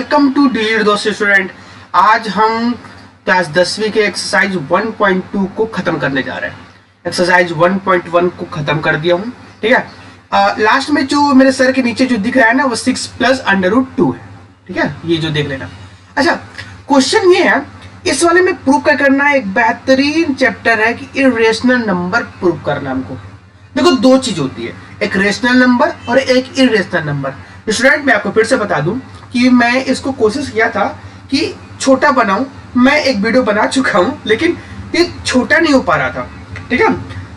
Welcome to digital दोस्त student. आज हम क्लास 10वीं के एक्सरसाइज 1.2 को खत्म करने जा रहे हैं। एक्सरसाइज 1.1 को खत्म कर दिया हूँ, ठीक है। लास्ट में जो मेरे सर के नीचे जो दिख रहा है ना वो 6 + √2 है, ठीक है। ये जो देख लेना। अच्छा, क्वेश्चन ये है, इस वाले में प्रूव क्या करना है। एक बेहतरीन चैप्टर है कि इरेशनल नंबर प्रूव करना हमको। देखो, दो चीज होती है, एक रेशनल नंबर और एक इरेशनल नंबर। स्टूडेंट, मैं आपको फिर से बता दूं कि मैं इसको कोशिश किया था कि छोटा बनाऊं। मैं एक वीडियो बना चुका हूं, लेकिन ये छोटा नहीं हो पा रहा था, ठीक है।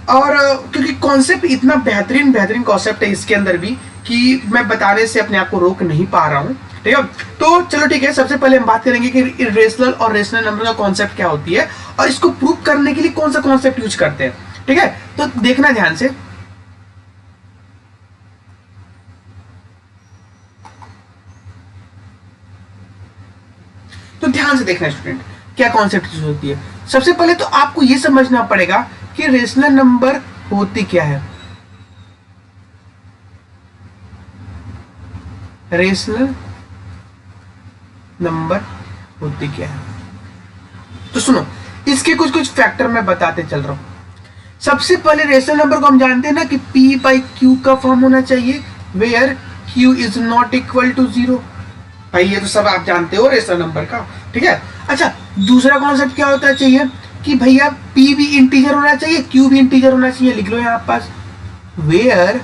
और क्योंकि कॉन्सेप्ट इतना बेहतरीन कॉन्सेप्ट है इसके अंदर भी कि मैं बताने से अपने आप को रोक नहीं पा रहा हूं, ठीक है। तो चलो ठीक है, सबसे पहले हम बात करेंगे कि इरेशनल और रेशनल नंबर का कॉन्सेप्ट क्या होती है और इसको प्रूव करने के लिए कौन सा कॉन्सेप्ट यूज करते हैं, ठीक है। तो देखना ध्यान से। तो ध्यान से देखना स्टूडेंट, क्या कॉन्सेप्ट यूज होती है। सबसे पहले तो आपको यह समझना पड़ेगा कि रेशनल नंबर होती क्या है। रेशनल नंबर होती क्या है, तो सुनो, इसके कुछ फैक्टर मैं बताते चल रहा हूं। सबसे पहले रेशनल नंबर को हम जानते हैं ना कि P/Q का फॉर्म होना चाहिए, where Q is not equal to 0। भाई ये तो सब आप जानते हो रेशनल नंबर का, ठीक है। अच्छा, दूसरा कॉन्सेप्ट क्या होता चाहिए कि भैया P भी इंटीजर होना चाहिए, Q भी इंटीजर होना चाहिए। लिख लो यहाँ पास, वेयर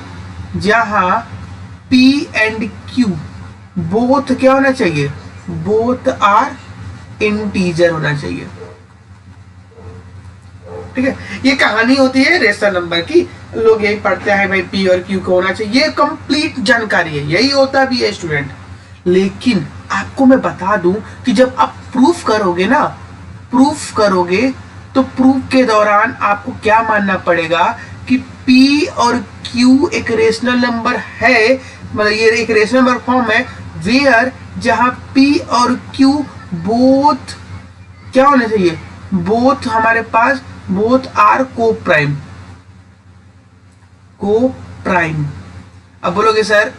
जहां P एंड Q बोथ क्या होना चाहिए, बोथ आर इंटीजर होना चाहिए, ठीक है। ये कहानी होती है रेशनल नंबर की, लोग यही पढ़ते हैं भाई P और Q को होना चाहिए। ये कंप्लीट जानकारी है, यही होता भी है स्टूडेंट। लेकिन आपको मैं बता दूं कि जब आप प्रूफ करोगे ना, प्रूफ करोगे तो प्रूफ के दौरान आपको क्या मानना पड़ेगा कि P और Q एक रेशनल नंबर है, मतलब ये एक रेशनल नंबर फॉर्म है, वेयर जहां P और Q बोथ क्या होने चाहिए, बोथ हमारे पास बोथ आर को प्राइम। को प्राइम। अब बोलोगे सर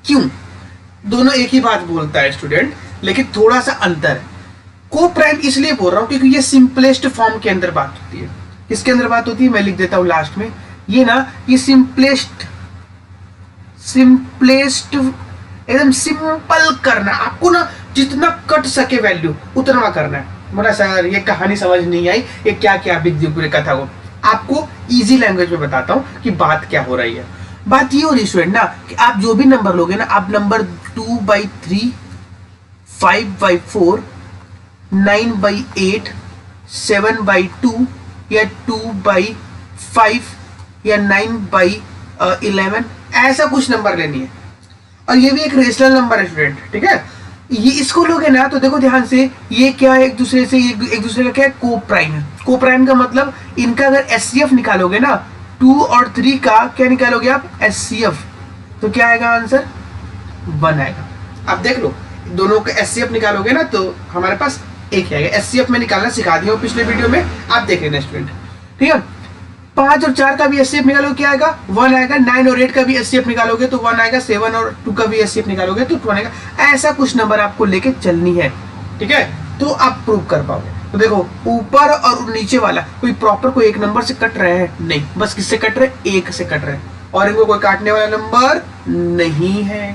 क्यों, दोनों एक ही बात बोलता है स्टूडेंट, लेकिन थोड़ा सा अंतर है। को प्राइम इसलिए बोल रहा हूं क्योंकि ये सिंपलेस्ट फॉर्म के अंदर बात होती है। किसके अंदर बात होती है, मैं लिख देता हूं लास्ट में। ये ना, ये सिंपलेस्ट एकदम सिंपल करना, आपको ना जितना कट सके वैल्यू उतना करना है। बोला सर ये कहानी समझ नहीं आई, ये क्या क्या बिक पूरे कथा को। आपको इजी लैंग्वेज में बताता हूं कि बात क्या हो रही है। बात ये हो रही स्टूडेंट ना कि आप जो भी नंबर लोगे ना, आप नंबर 2/3, 5/4, 9/8, 7/2 या 2/5 या 9/11 ऐसा कुछ नंबर लेनी है। और ये भी एक रेशनल नंबर है स्टूडेंट, ठीक है। ये इसको लोगे ना तो देखो ध्यान से, ये क्या है, एक दूसरे से एक दूसरे का क्या है, को प्राइम है। को प्राइम का मतलब इनका अगर एचसीएफ निकालोगे ना, 2 और 3 का क्या निकालोगे आप, एचसीएफ, तो क्या आएगा आंसर, 1 आएगा। अब देख लो, दोनों का एचसीएफ निकालोगे ना तो हमारे पास एक आएगा। एचसीएफ में निकालना सिखा दिया पिछले वीडियो में, आप देख लेना स्टूडेंट, ठीक है। 5 और 4 का भी एचसीएफ निकालोगे क्या आएगा, 1 आएगा। 9 और 8 का भी एचसीएफ निकालोगे तो 1 आएगा। 7 और 2 का भी एचसीएफ निकालोगे तो 2 आएगा। ऐसा कुछ नंबर आपको लेके चलनी है, ठीक है, तो आप प्रूव कर पाओगे। तो देखो, ऊपर और नीचे वाला कोई प्रॉपर कोई एक नंबर से कट रहे हैं नहीं, बस किससे कट रहे, एक से कट रहे हैं, और इनको कोई काटने वाला नंबर नहीं है।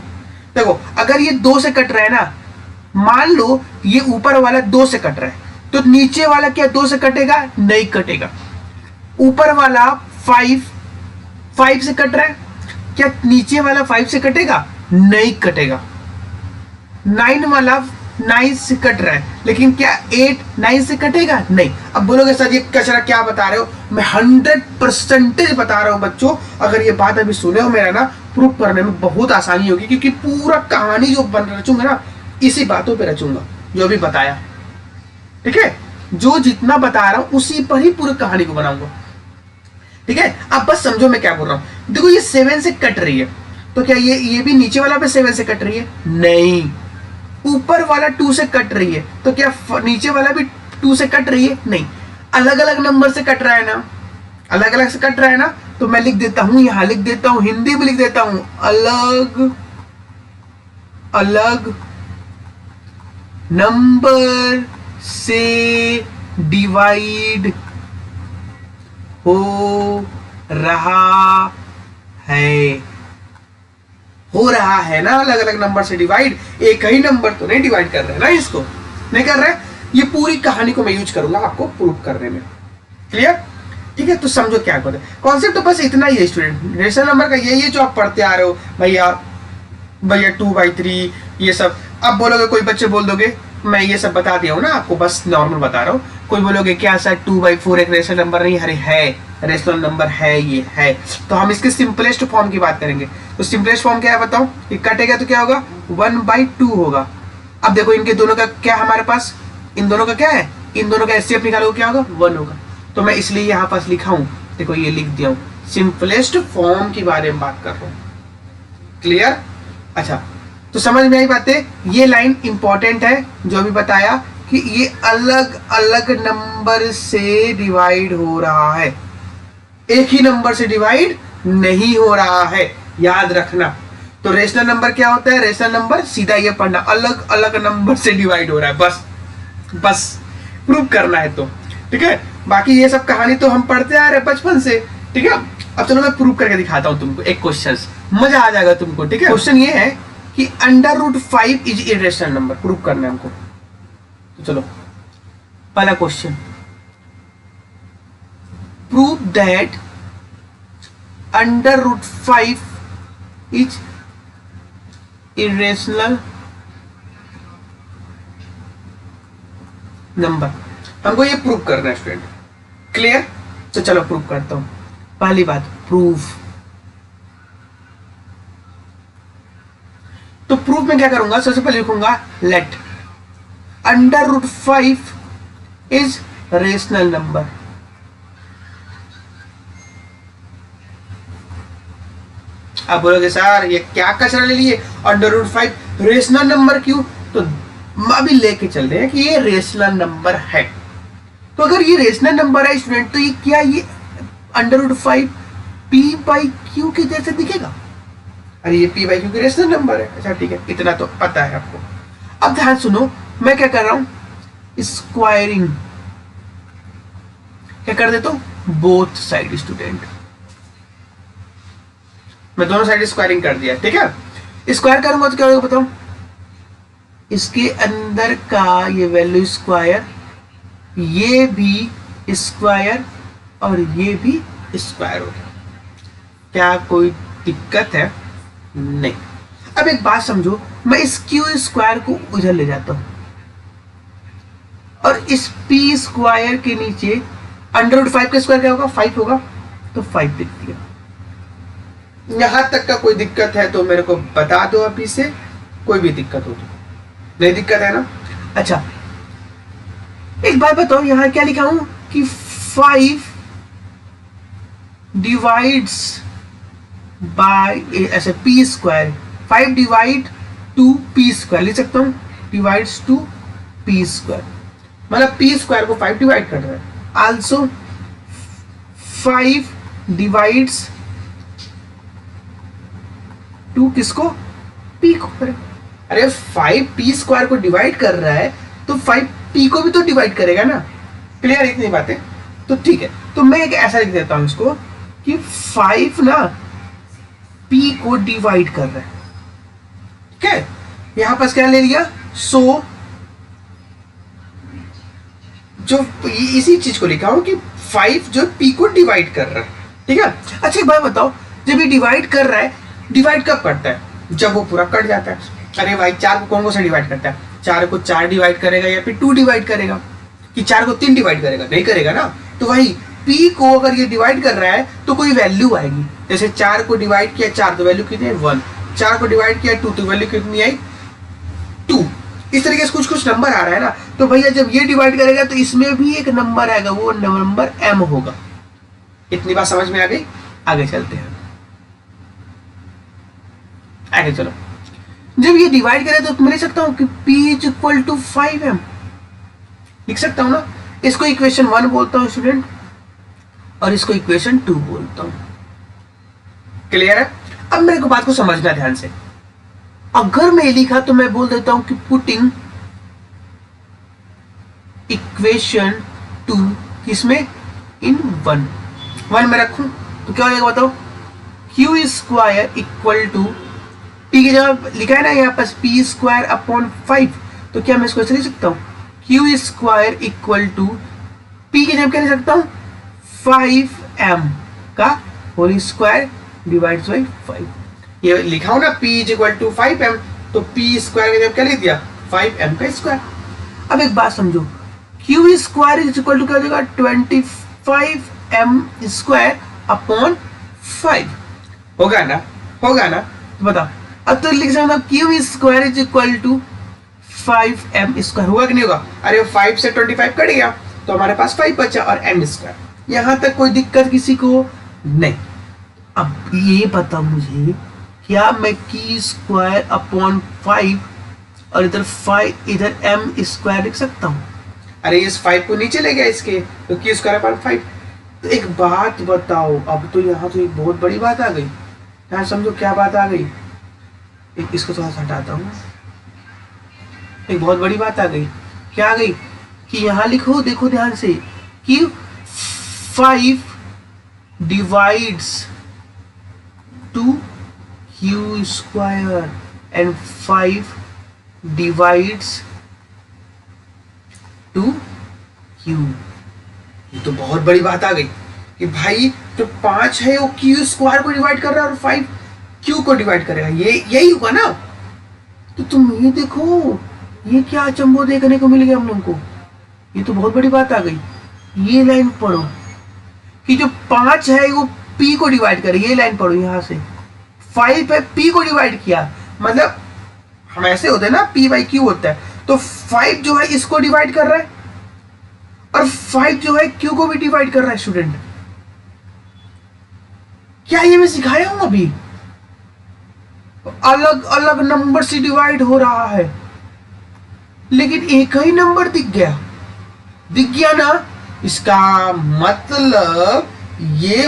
देखो, अगर ये 2 से कट रहा है ना, मान लो ये ऊपर वाला 2 से कट रहा है, तो नीचे वाला क्या 2 से कटेगा, नहीं कटेगा। ऊपर वाला 5 से कट रहा है, क्या नीचे वाला 5 से कटेगा, नहीं कटेगा। 9 वाला 9 से कट रहा है, लेकिन क्या 8 9 से कटेगा, नहीं। अब बोलोगे सर ये कचरा क्या बता रहे हो, मैं 100% बता रहा हूं बच्चों। अगर ये बात अभी सुने हो मेरा ना, प्रूफ करने में बहुत आसानी होगी, क्योंकि पूरा कहानी जो रचूंगा ना, इसी बातों पे रचूंगा जो भी बताया, ठीक है। जो जितना बता रहा हूं उसी पर ही पूरी कहानी को बनाऊंगा, ठीक है। अब बस समझो मैं क्या बोल रहा हूं। देखो, ये 7 से कट रही है, तो क्या ये भी नीचे वाला पे 7 से कट रही है, नहीं। ऊपर वाला 2 से कट रही है, तो क्या नीचे वाला भी 2 से कट रही है, नहीं। अलग अलग नंबर से कट रहा है ना, अलग अलग से कट रहा है ना, तो मैं लिख देता हूं, यहां लिख देता हूं, हिंदी में लिख देता हूं, अलग अलग नंबर से डिवाइड हो रहा है। हो रहा है ना, अलग अलग नंबर से डिवाइड, एक ही नंबर तो नहीं डिवाइड कर रहे ना, इसको नहीं कर रहे। ये पूरी कहानी को मैं यूज करूंगा आपको प्रूव करने में। क्लियर? ठीक है, तो समझो क्या करते हैं। कॉन्सेप्ट तो बस इतना ही है स्टूडेंट। रेशनल नंबर का यही है जो आप पढ़ते आ रहे हो भैया 2/3 ये सब। अब बोलोगे, कोई बच्चे बोल दोगे मैं ये सब बता दिया हूँ ना आपको, बस नॉर्मल बता रहा हूँ। कोई बोलोगे क्या सर 2/4 एक रेशनल नंबर नहीं? अरे है, रेशनल नंबर है, ये है। तो हम इसके सिंपलेस्ट फॉर्म की बात करेंगे। तो सिंपलेस्ट फॉर्म क्या है बताओ? ये कटेगा तो क्या होगा? 1/2 होगा। अब देखो इनके दोनों का क्या हमारे पास, इन दोनों का क्या है, इन दोनों का एचसीएफ निकालोगे क्या होगा? 1 होगा। तो मैं इसलिए यहाँ पास लिखा हूँ, देखो ये लिख दिया हूँ, सिंपलेस्ट फॉर्म के बारे में बात कर रहा हूँ। क्लियर? अच्छा, तो समझ में आई बातें। ये लाइन इंपॉर्टेंट है जो अभी बताया कि ये अलग अलग नंबर से डिवाइड हो रहा है, एक ही नंबर से डिवाइड नहीं हो रहा है, याद रखना। तो रेशनल नंबर क्या होता है? रेशनल नंबर सीधा ये पढ़ना, अलग अलग नंबर से डिवाइड हो रहा है, बस प्रूव करना है। तो ठीक है, बाकी ये सब कहानी तो हम पढ़ते आ रहे हैं बचपन से। ठीक है, अब चलो मैं प्रूव करके दिखाता हूं तुमको एक क्वेश्चन, मजा आ जाएगा तुमको। ठीक है, क्वेश्चन ये है कि √5 इज इरेशनल नंबर, प्रूव करना है हमको। तो चलो पहला question, prove that √5 is irrational number. हमको ये प्रूव करना है स्टूडेंट। क्लियर? तो चलो प्रूव करता हूं। पहली बात, प्रूफ। तो प्रूफ में क्या करूंगा? सबसे पहले लिखूंगा लेट √5 इज रेशनल नंबर। आप बोलोगे सर ये क्या कचरा ले लिए, √5 रेशनल नंबर क्यों? तो अभी लेके चल रहे हैं कि ये रेशनल नंबर है। तो अगर ये रेशनल नंबर है स्टूडेंट, तो ये क्या, ये √5 p/q के जैसे दिखेगा? अरे ये p/q की रेशनल नंबर है। अच्छा ठीक है, इतना तो पता है आपको। अब ध्यान सुनो, मैं क्या कर रहा हूं? स्क्वायरिंग। क्या कर देता हूं? बोथ साइड स्टूडेंट, मैं दोनों साइड स्क्वायरिंग कर दिया। ठीक है, स्क्वायर करूंगा तो क्या होगा बताओ? इसके अंदर का ये वैल्यू स्क्वायर, ये भी स्क्वायर और ये भी स्क्वायर हो गया। क्या कोई दिक्कत है? नहीं। अब एक बात समझो, मैं इस क्यू स्क्वायर को उधर ले जाता हूं और इस पी स्क्वायर के नीचे √5 का स्क्वायर क्या होगा? 5 होगा, तो 5 लिख दिया। यहां तक का कोई दिक्कत है तो मेरे को बता दो अभी से, कोई भी दिक्कत हो तो। नहीं दिक्कत है ना? अच्छा एक बात बताओ, यहां क्या लिखा हूं कि 5 डिवाइड्स बाय ऐसे P square, 5 divide two P square लिख सकता हूं, डिवाइड्स टू पी स्क्वायर, मतलब पी स्क्वायर को 5 डिवाइड कर रहा है। आल्सो 5 डिवाइड्स टू किसको? पी को। अरे 5 पी स्क्वायर को डिवाइड कर रहा है तो 5 पी को भी तो डिवाइड करेगा ना। क्लियर इतनी बातें? तो ठीक है, तो मैं एक ऐसा लिख देता हूं इसको कि 5 ना पी को डिवाइड कर रहा है। ठीक है, यहां पास क्या ले लिया? सो जो इसी चीज को लिखा हूं कि 5 जो पी को डिवाइड कर रहा है। ठीक है, अच्छा एक बात बताओ, जब ये डिवाइड कर रहा है, डिवाइड कब करता है? जब वो पूरा कट जाता है। अरे भाई 4 को कौन से डिवाइड करता है? 4 को 4 डिवाइड करेगा या फिर 2 डिवाइड करेगा? कि 4 को 3 डिवाइड करेगा? नहीं करेगा ना। तो वही p को अगर ये डिवाइड कर रहा है तो कोई वैल्यू आएगी। जैसे 4 को डिवाइड किया 4 तो वैल्यू कितनी है? 1। 4 को डिवाइड किया 2 तो वैल्यू कितनी आई? 2। इस तरीके से कुछ कुछ नंबर आ रहा है ना। तो भैया जब ये डिवाइड करेगा तो इसमें भी एक नंबर आएगा, वो नंबर m होगा। इतनी बात समझ में आ गई? आगे चलते हैं, आगे चलो। जब ये डिवाइड करे तो मैं लिख सकता हूं कि p = 5m, लिख सकता हूं ना। इसको इक्वेशन 1 बोलता हूं स्टूडेंट और इसको इक्वेशन 2 बोलता हूं। क्लियर है? अब मेरे को बात को समझना ध्यान से। अगर मैं लिखा तो मैं बोल देता हूं कि पुटिंग इक्वेशन टू किसमें, इन वन में रखूं तो क्या हो जाएगा बताओ, Q square equal to P की जगह लिखा है ना यहाँ पास पी स्क्वायर अपॉन 5, तो क्या मैं इसको ऐसे लिख सकता हूँ, Q square equal to P की जगह क्या लिख सकता हूँ 5m का होल स्क्वायर डिवाइड बाई 5, ये लिखा हो ना p is equal to 5m, तो p स्क्वायर की जगह क्या लिख दिया 5m का स्क्वायर। अब एक बात समझो, Q square is equal to क्या हो जाएगा 25m स्क्वायर अपॉन 5, होगा ना, तो बताओ। अब तो लिख सकता हूँ Q square is equal to 5m square, होगा कि नहीं होगा, अरे 5 से 25 कट गया तो हमारे पास 5 बचा और m स्क्वायर, यहां तक कोई दिक्कत किसी को नहीं। अब ये बता मुझे, क्या मैं की स्क्वायर अपॉन 5 और इधर 5 इधर m स्क्वायर लिख सकता हूं, अरे इस 5 को नीचे ले गया इसके, तो की स्क्वायर अपॉन 5। तो एक बात बताओ, अब तो यहाँ तो एक बहुत बड़ी बात आ गई, यहाँ समझो क्या बात आ गई, एक इसको थोड़ा सा हटाता हूँ, एक बहुत बड़ी बात आ गई, क्या आ गई कि यहाँ लिखो, देखो ध्यान से कि 5 divides to Q square and 5 divides to Q. ये तो बहुत बड़ी बात आ गई कि भाई जो 5 है वो क्यू स्क्वायर को डिवाइड कर रहा है और 5 क्यू को डिवाइड करेगा, ये यही होगा ना। तो तुम ये देखो, ये क्या अचंभो देखने को मिल गया हम लोग को, ये तो बहुत बड़ी बात आ गई। ये लाइन पढ़ो कि जो 5 है वो p को डिवाइड करे, ये लाइन पढ़ो, यहां से 5 है p को डिवाइड किया, मतलब हम ऐसे होते हैं ना, p बाई q होता है, तो 5 जो है इसको डिवाइड कर रहा है और 5 जो है q को भी डिवाइड कर रहा है। स्टूडेंट क्या ये मैं सिखाया हूं अभी, अलग अलग नंबर से डिवाइड हो रहा है लेकिन एक ही नंबर दिख गया ना, इसका मतलब ये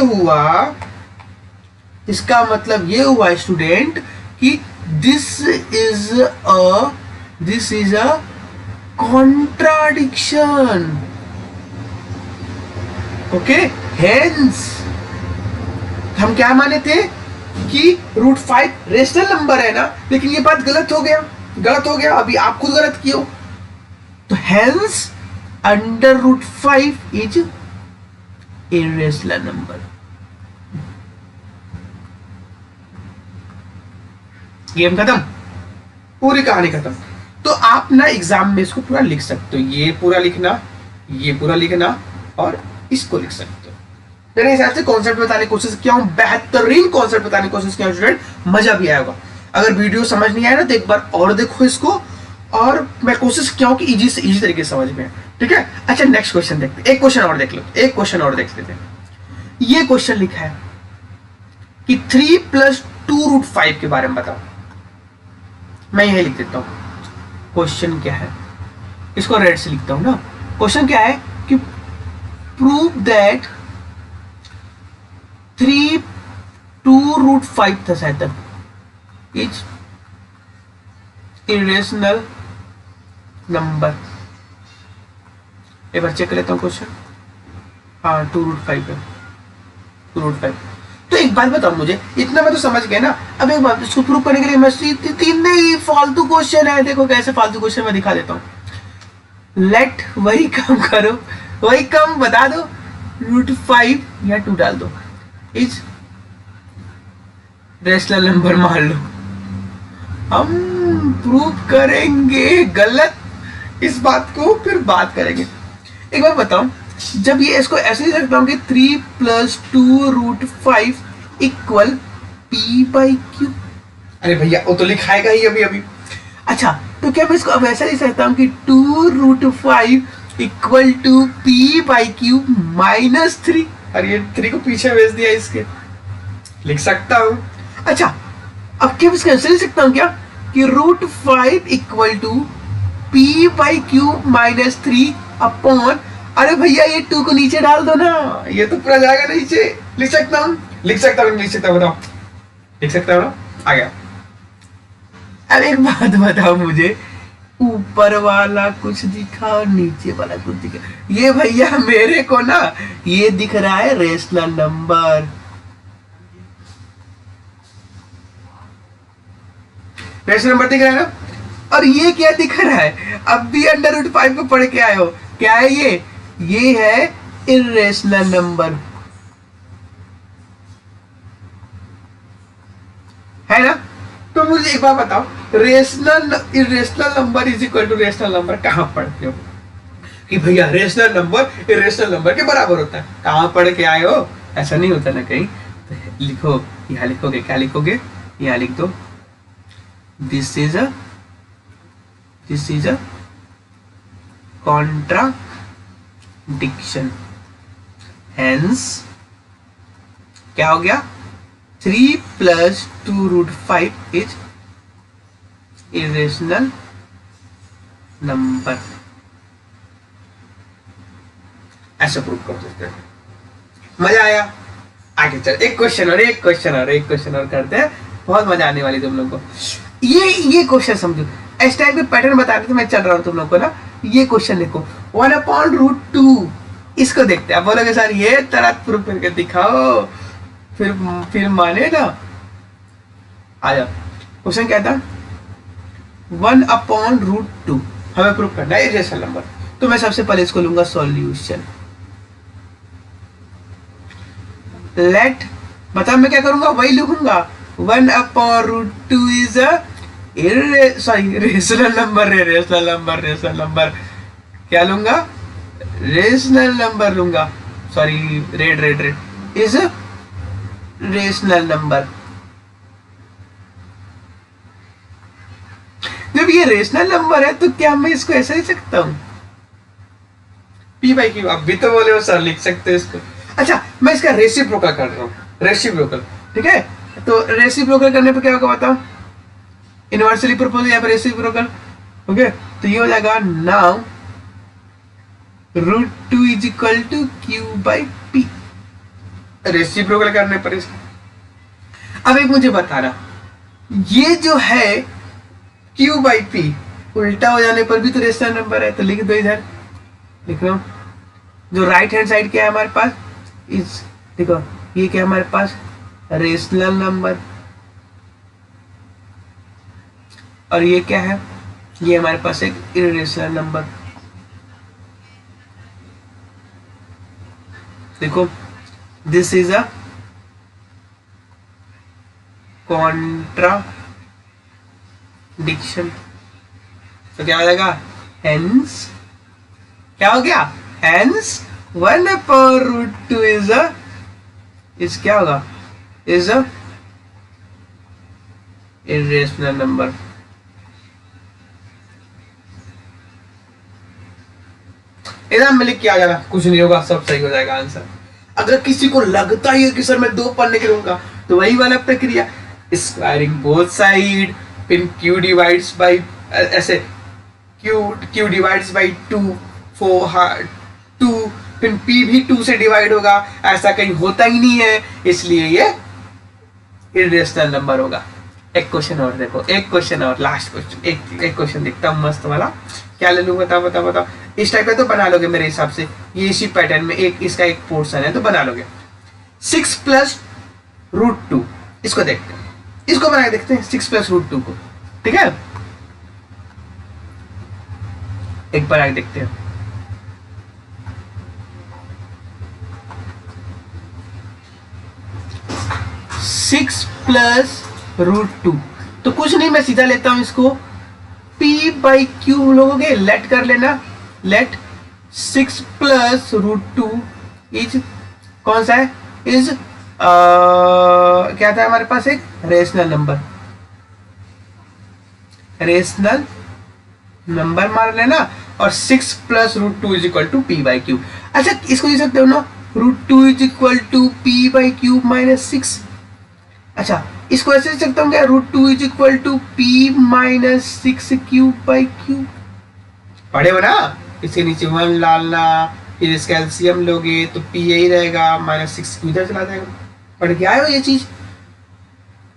हुआ स्टूडेंट कि this is a contradiction. Okay, hence हम क्या माने थे कि √5 रेशनल नंबर है ना, लेकिन ये बात गलत हो गया, अभी आप खुद गलत किए हो। तो hence under √5 is irrational number. Game खत्म, पूरी कहानी खत्म। तो आप ना एग्जाम में इसको पूरा लिख सकते हो, ये पूरा लिखना और इसको लिख सकते हो। मेरे हिसाब से कॉन्सेप्ट बताने की कोशिश किया हूं, बेहतरीन कॉन्सेप्ट बताने की कोशिश किया हूं स्टूडेंट, मजा भी आएगा। अगर वीडियो समझ नहीं आया ना तो एक बार और देखो इसको, और मैं कोशिश किया हूं कि इजी से इजी तरीके से समझ में, ठीक है। अच्छा नेक्स्ट क्वेश्चन देखते, एक क्वेश्चन और देख लेते हैं। ये क्वेश्चन लिखा है कि 3 + 2 √5 के बारे में बताओ। मैं यही लिख देता हूं, क्वेश्चन क्या है, इसको रेड से लिखता हूं ना। क्वेश्चन क्या है कि प्रूव दैट 3 × 2 √5 था शायद इज इरेशनल नंबर। एक बार चेक कर लेता हूं क्वेश्चन, हाँ 2 √5 है, 2 √5। तो एक बात बताओ मुझे, इतना मैं तो समझ गया ना। अब एक बात, इसको प्रूव करने के लिए मैं 3 नहीं फालतू क्वेश्चन है, देखो कैसे फालतू क्वेश्चन मैं दिखा देता हूं। लेट वही काम करो, वही काम बता दो, √5 या 2 डाल दो, इज रेशनल नंबर मान लो। हम प्रूव करेंगे गलत इस बात को, फिर बात करेंगे। एक बार बताओ, जब ये इसको ऐसे लिख सकता हूं कि 3 + 2 √5 = p/q। अरे भैया वो तो लिखाएगा ही अभी। अच्छा, तो क्या मैं इसको अब ऐसा लिख सकता हूं कि 2 √5 = p/q - 3। अरे ये 3 को पीछे भेज दिया इसके, लिख सकता हूं। अच्छा, अब क्या इसको ऐसे लिख सकता हूं क्या कि √5 = p/q - 3 अपॉन, अरे भैया ये 2 को नीचे डाल दो ना, ये तो पूरा जाएगा नीचे। लिख सकता हूं बताओ, लिख सकता हूं, आ गया। अब एक बात बताओ मुझे, ऊपर वाला कुछ दिखा और नीचे वाला कुछ दिखा। ये भैया मेरे को ना ये दिख रहा है रेशनल नंबर। रेशनल नंबर दिख रहा है ना। और ये क्या दिख रहा है, अब भी √5 को पढ़ के आए हो, क्या है ये है इरेशनल नंबर, है ना। तो मुझे एक बात बताओ, irrational number is equal to rational number कहां पढ़ते हो कि भैया रेशनल नंबर इरेशनल नंबर के बराबर होता है, कहां पढ़ के आए हो? ऐसा नहीं होता ना कहीं। तो लिखो, यहां लिखोगे, क्या लिखोगे, यहां लिख दो this is a contradiction, hence क्या हो गया, 3 + 2√5 इज इरेशनल नंबर। ऐसा प्रूव कर सकते हैं। मजा आया? आगे चल, एक क्वेश्चन और करते हैं, बहुत मजा आने वाली तुम लोग को। ये क्वेश्चन समझो, इस टाइप के पैटर्न बता रहे थे मैं, चल रहा हूँ तुम लोग को ना। ये क्वेश्चन देखो, 1/√2, इसको देखते हैं। आप बोलोगे सर ये तरह प्रूव करके दिखाओ, फिर माने ना। आ जाओ, क्वेश्चन क्या था, 1/√2 हमें प्रूव करना है इरेशनल नंबर। तो मैं सबसे पहले इसको लूंगा सॉल्यूशन। लेट, बता मैं क्या करूंगा, वही लिखूंगा, 1/√2 इज रेशनल नंबर। क्या लूंगा, रेशनल नंबर लूंगा, sorry red is rational number. जब ये रेशनल नंबर है तो क्या मैं इसको ऐसा लिख सकता हूं, P/Q? अब भी तो बोले हो सर लिख सकते हो इसको। अच्छा, मैं इसका रेसिप्रोकल कर रहा हूँ, रेसिप्रोकल, ठीक है। तो रेसिप्रोकल करने पर क्या होगा बताओ, इनवर्सली प्रोपोर्शनल या फिर रेसिप्रोकल, ओके। तो ये हो जाएगा now √2 is equal to Q/P, reciprocal करने पर इसका। अब एक मुझे बताना, ये जो है Q/P उल्टा हो जाने पर भी तो रेशनल नंबर है, तो लिख दो इधर, लिख लो। जो राइट हैंड साइड क्या है हमारे पास, इस देखो ये क्या है हमारे पास, रेशनल नंबर, और ये क्या है, ये हमारे पास एक इरेशनल नंबर। देखो दिस इज अ कॉन्ट्राडिक्शन, तो क्या हो जाएगा, हेंस क्या हो गया, हेंस 1/√2 इज क्या होगा, is a irrational number. Exam में लिख के आ जाना, कुछ नहीं होगा, सब सही हो जाएगा आंसर। अगर किसी को लगता ही है कि सर मैं 2 पढ़ने के लूंगा, तो वही वाला प्रक्रिया, स्क्वायरिंग बोथ साइड, फिर q डिवाइड्स बाई, ऐसे q डिवाइड्स बाई 2, 2, फिर p भी 2 से डिवाइड होगा, ऐसा कहीं होता ही नहीं है, इसलिए ये इरेशनल नंबर होगा। एक क्वेश्चन और देखो, एक क्वेश्चन और, लास्ट क्वेश्चन, एक क्वेश्चन देखता हूँ मस्त वाला। क्या ले लूँ, बताओ। इस टाइप का तो बना लोगे मेरे हिसाब से, ये इसी पैटर्न में एक इसका एक पोर्शन है तो बना लोगे। 6 + √2, इसको देखते हैं, इसको बना के देखते हैं 6 + √2 को, ठीक है। एक बार आगे देखते हैं, 6 + √2, तो कुछ नहीं, मैं सीधा लेता हूं इसको, P/Q हम लोगों लेट कर लेना, लेट 6 + √2 इज कौन सा है, इज क्या था हमारे पास, एक रेशनल नंबर मार लेना, और 6 + √2 इज इक्वल टू P/Q। अच्छा, इसको लिख सकते हो ना, √2 इज इक्वल टू P/Q - 6। अच्छा, इसको ऐसे लिख सकता हूँ क्या, √2 is equal to P - 6 Q/Q। पढ़े हो ना, इसके नीचे 1 डालना, फिर इसका एलसीएम लोगे तो P यही रहेगा, -6 Q इधर चला जाएगा। पढ़ के आए हो ये चीज।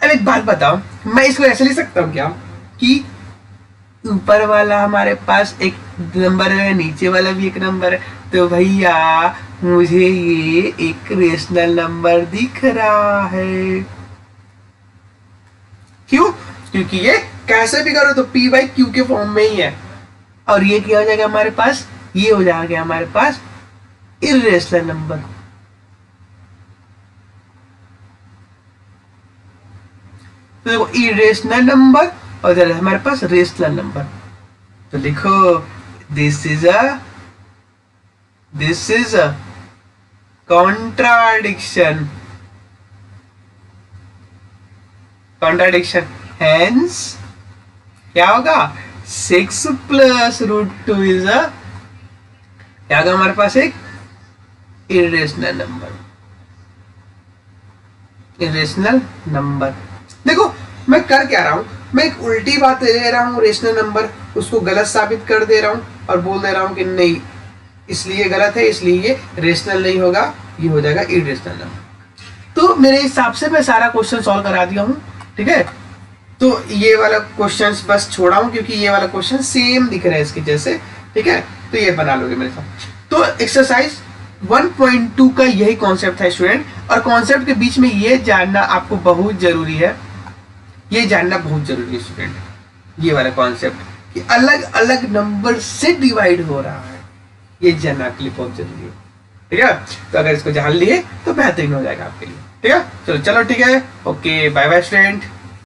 अब एक बात बताओ, मैं इसको ऐसे लिख सकता हूँ क्या कि ऊपर वाला हमारे पास एक नंबर है, नीचे वाला भी एक नंबर है, तो भैया मुझे ये एक रेशनल नंबर दिख रहा है। क्यों? क्योंकि ये कैसे भी करो तो p बाई क्यू के फॉर्म में ही है, और ये क्या हो जाएगा हमारे पास, ये हो जाएगा हमारे पास इर्रेशनल नंबर। तो देखो इरेशनल नंबर और इधर हमारे पास रेशनल नंबर। तो लिखो this is a contradiction, hence क्या होगा, 6 प्लस रूट 2 इज क्या होगा हमारे पास, एक इरेशनल नंबर। देखो मैं कर क्या रहा हूं, मैं एक उल्टी बात ले रहा हूं, रेशनल नंबर उसको गलत साबित कर दे रहा हूं और बोल दे रहा हूं कि नहीं इसलिए गलत है, इसलिए ये रेशनल नहीं होगा, ये हो जाएगा इरेशनल नंबर। तो मेरे हिसाब से मैं सारा क्वेश्चन सॉल्व करा दिया हूं, ठीक है। तो ये वाला क्वेश्चन बस छोड़ा हूं क्योंकि ये वाला क्वेश्चन सेम दिख रहा है इसके जैसे, ठीक है, तो ये बना लोगे मेरे साथ। तो एक्सरसाइज 1.2 का यही कॉन्सेप्ट है स्टूडेंट, और कॉन्सेप्ट के बीच में ये जानना आपको बहुत जरूरी है, ये जानना बहुत जरूरी है स्टूडेंट, ये वाला कॉन्सेप्ट कि अलग अलग नंबर से डिवाइड हो रहा है, ये जानना के लिए बहुत जरूरी है, ठीक है। तो अगर इसको जान लिए तो बेहतरीन हो जाएगा आपके लिए, ठीक है। चलो ठीक है, ओके बाय बाय स्टूडेंट।